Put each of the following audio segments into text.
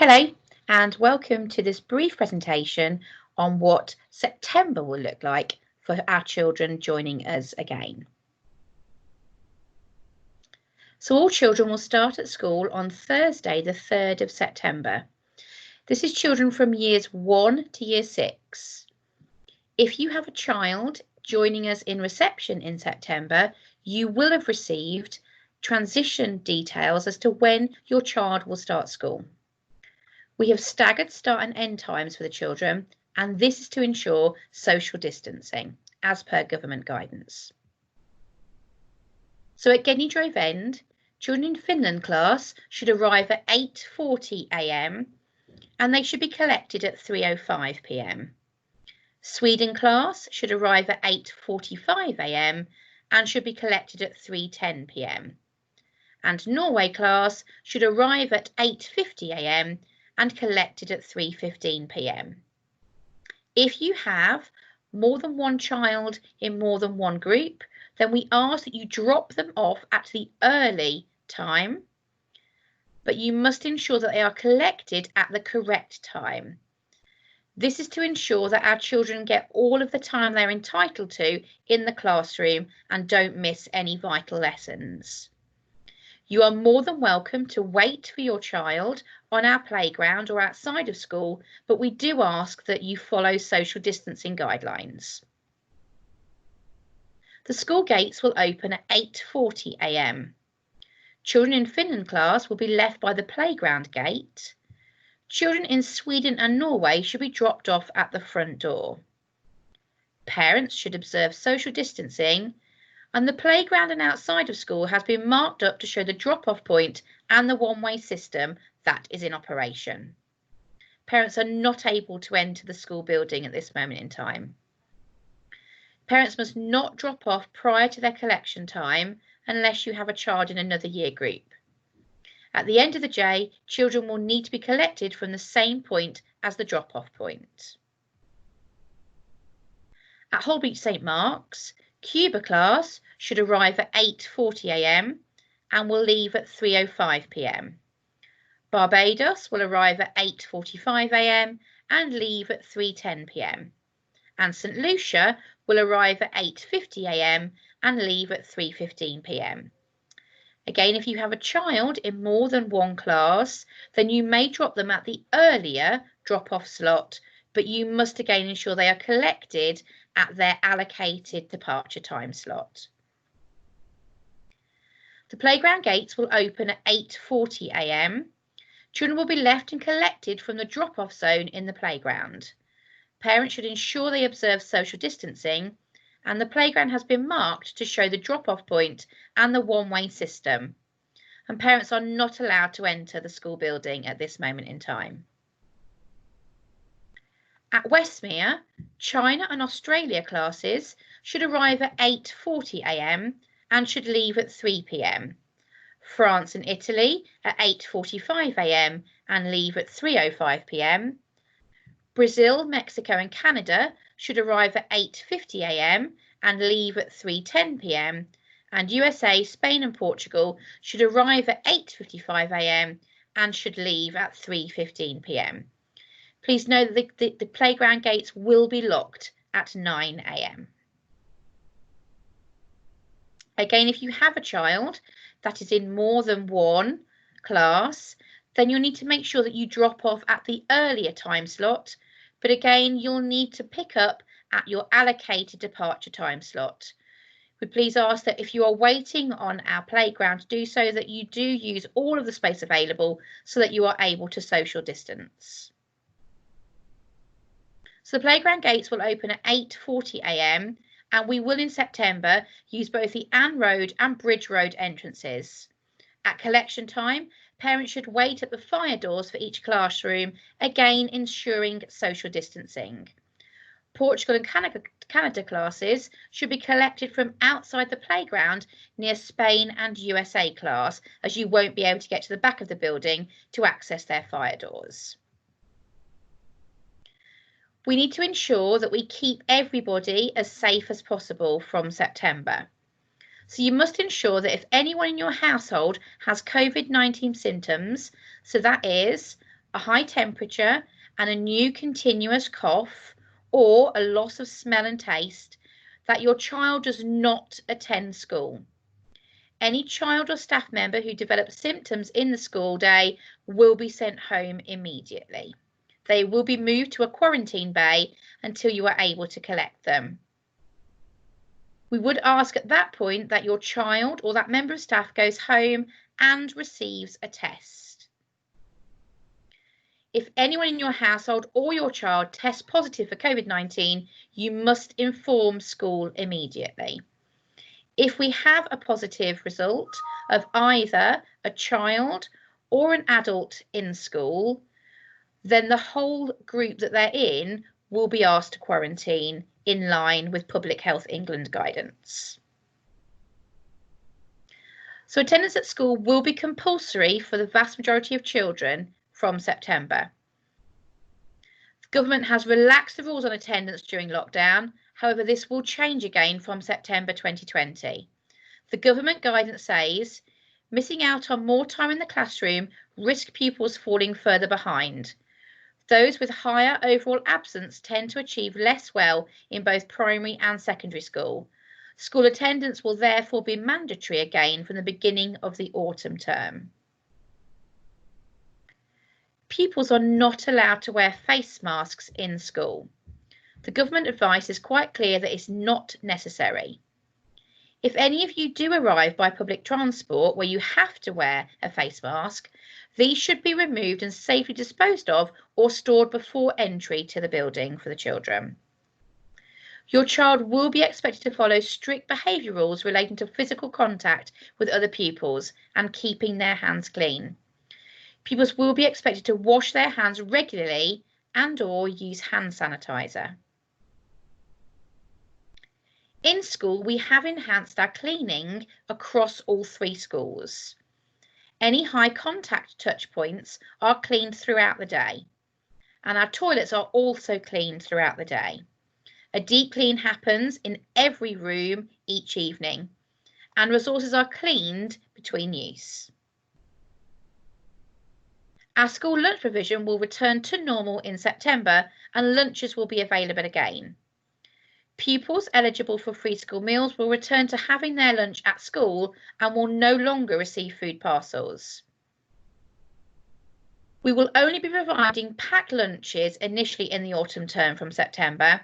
Hello and welcome to this brief presentation on what September will look like for our children joining us again. So all children will start at school on Thursday the 3rd of September. This is children from years 1 to year 6. If you have a child joining us in reception in September, you will have received transition details as to when your child will start school. We have staggered start and end times for the children, and this is to ensure social distancing, as per government guidance. So at Gedney Drove End, children in Finland class should arrive at 8:40 a.m. and they should be collected at 3:05 p.m. Sweden class should arrive at 8:45 a.m. and should be collected at 3:10 p.m. And Norway class should arrive at 8:50 a.m. and collected at 3:15 p.m. If you have more than one child in more than one group, then we ask that you drop them off at the early time, but you must ensure that they are collected at the correct time. This is to ensure that our children get all of the time they're entitled to in the classroom and don't miss any vital lessons. You are more than welcome to wait for your child on our playground or outside of school, but we do ask that you follow social distancing guidelines. The school gates will open at 8:40 a.m. Children in Finland class will be left by the playground gate. Children in Sweden and Norway should be dropped off at the front door. Parents should observe social distancing, and the playground and outside of school has been marked up to show the drop-off point and the one-way system that is in operation. Parents are not able to enter the school building at this moment in time. Parents must not drop off prior to their collection time unless you have a child in another year group. At the end of the day, children will need to be collected from the same point as the drop-off point. At Holbeach St Mark's, Cuba class should arrive at 8:40 a.m. and will leave at 3:05 p.m. Barbados will arrive at 8:45 a.m. and leave at 3:10 p.m. And St Lucia will arrive at 8:50 a.m. and leave at 3:15 p.m. Again, if you have a child in more than one class, then you may drop them at the earlier drop-off slot, but you must again ensure they are collected at their allocated departure time slot. The playground gates will open at 8:40 a.m. Children will be left and collected from the drop-off zone in the playground. Parents should ensure they observe social distancing, and the playground has been marked to show the drop-off point and the one-way system. And parents are not allowed to enter the school building at this moment in time. At Westmere, China and Australia classes should arrive at 8:40 a.m. and should leave at 3 p.m. France and Italy at 8:45 a.m. and leave at 3:05 p.m. Brazil, Mexico and Canada should arrive at 8:50 a.m. and leave at 3:10 p.m. And USA, Spain and Portugal should arrive at 8:55 a.m. and should leave at 3:15 p.m. Please note that the playground gates will be locked at 9 a.m. Again, if you have a child that is in more than one class, then you'll need to make sure that you drop off at the earlier time slot. But again, you'll need to pick up at your allocated departure time slot. We please ask that if you are waiting on our playground to do so, that you do use all of the space available so that you are able to social distance. So the playground gates will open at 8:40 a.m. and we will in September use both the Ann Road and Bridge Road entrances. At collection time, parents should wait at the fire doors for each classroom, again ensuring social distancing. Portugal and Canada classes should be collected from outside the playground near Spain and USA class, as you won't be able to get to the back of the building to access their fire doors. We need to ensure that we keep everybody as safe as possible from September. So you must ensure that if anyone in your household has COVID-19 symptoms, so that is a high temperature and a new continuous cough or a loss of smell and taste, that your child does not attend school. Any child or staff member who develops symptoms in the school day will be sent home immediately. They will be moved to a quarantine bay until you are able to collect them. We would ask at that point that your child or that member of staff goes home and receives a test. If anyone in your household or your child tests positive for COVID-19, you must inform school immediately. If we have a positive result of either a child or an adult in school, then the whole group that they're in will be asked to quarantine in line with Public Health England guidance. So attendance at school will be compulsory for the vast majority of children from September. The government has relaxed the rules on attendance during lockdown. However, this will change again from September 2020. The government guidance says missing out on more time in the classroom risk pupils falling further behind. Those with higher overall absence tend to achieve less well in both primary and secondary school. School attendance will therefore be mandatory again from the beginning of the autumn term. Pupils are not allowed to wear face masks in school. The government advice is quite clear that it's not necessary. If any of you do arrive by public transport where you have to wear a face mask, these should be removed and safely disposed of or stored before entry to the building for the children. Your child will be expected to follow strict behaviour rules relating to physical contact with other pupils and keeping their hands clean. Pupils will be expected to wash their hands regularly and/or use hand sanitizer. In school, we have enhanced our cleaning across all 3 schools. Any high contact touch points are cleaned throughout the day, and our toilets are also cleaned throughout the day. A deep clean happens in every room each evening, and resources are cleaned between use. Our school lunch provision will return to normal in September, and lunches will be available again. Pupils eligible for free school meals will return to having their lunch at school and will no longer receive food parcels. We will only be providing packed lunches initially in the autumn term from September.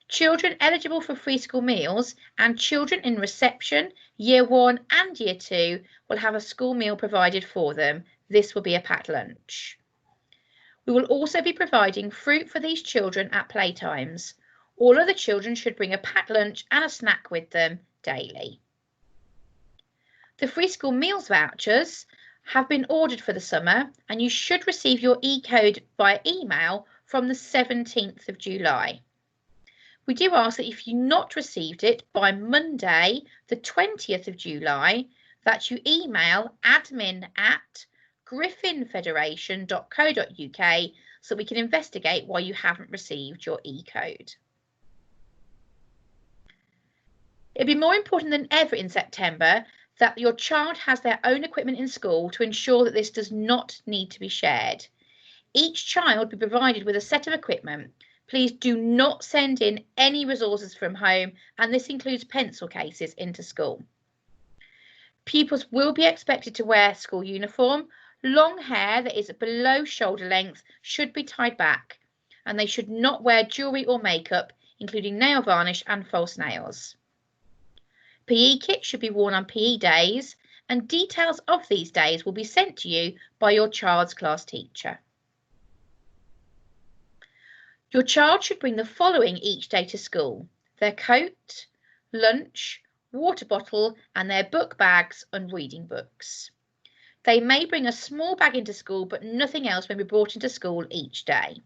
Children eligible for free school meals and children in reception, year 1 and year 2 will have a school meal provided for them. This will be a packed lunch. We will also be providing fruit for these children at playtimes. All other children should bring a packed lunch and a snack with them daily. The free school meals vouchers have been ordered for the summer, and you should receive your e-code via email from the 17th of July. We do ask that if you've not received it by Monday, the 20th of July, that you email admin@griffinfederation.co.uk so we can investigate why you haven't received your e-code. It'd be more important than ever in September that your child has their own equipment in school to ensure that this does not need to be shared. Each child will be provided with a set of equipment. Please do not send in any resources from home, and this includes pencil cases into school. Pupils will be expected to wear school uniform. Long hair that is below shoulder length should be tied back, and they should not wear jewellery or makeup, including nail varnish and false nails. PE kits should be worn on PE days, and details of these days will be sent to you by your child's class teacher. Your child should bring the following each day to school: their coat, lunch, water bottle, and their book bags and reading books. They may bring a small bag into school, but nothing else may be brought into school each day.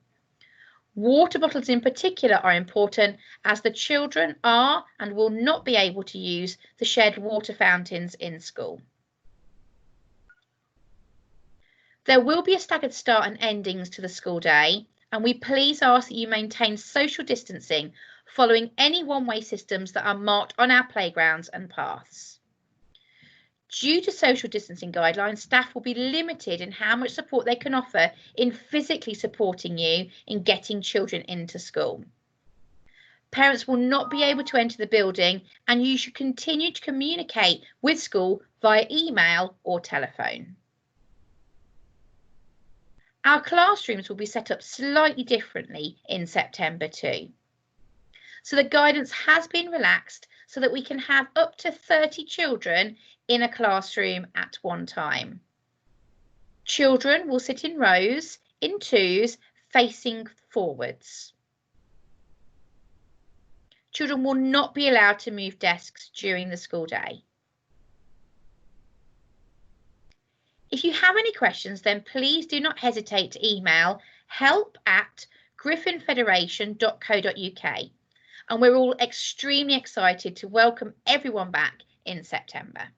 Water bottles in particular are important, as the children are and will not be able to use the shared water fountains in school. There will be a staggered start and endings to the school day, and we please ask that you maintain social distancing following any one-way systems that are marked on our playgrounds and paths. Due to social distancing guidelines, staff will be limited in how much support they can offer in physically supporting you in getting children into school. Parents will not be able to enter the building, and you should continue to communicate with school via email or telephone. Our classrooms will be set up slightly differently in September too. So the guidance has been relaxed so that we can have up to 30 children in a classroom at one time. Children will sit in rows, in twos, facing forwards. Children will not be allowed to move desks during the school day. If you have any questions, then please do not hesitate to email help@griffinfederation.co.uk. And we're all extremely excited to welcome everyone back in September.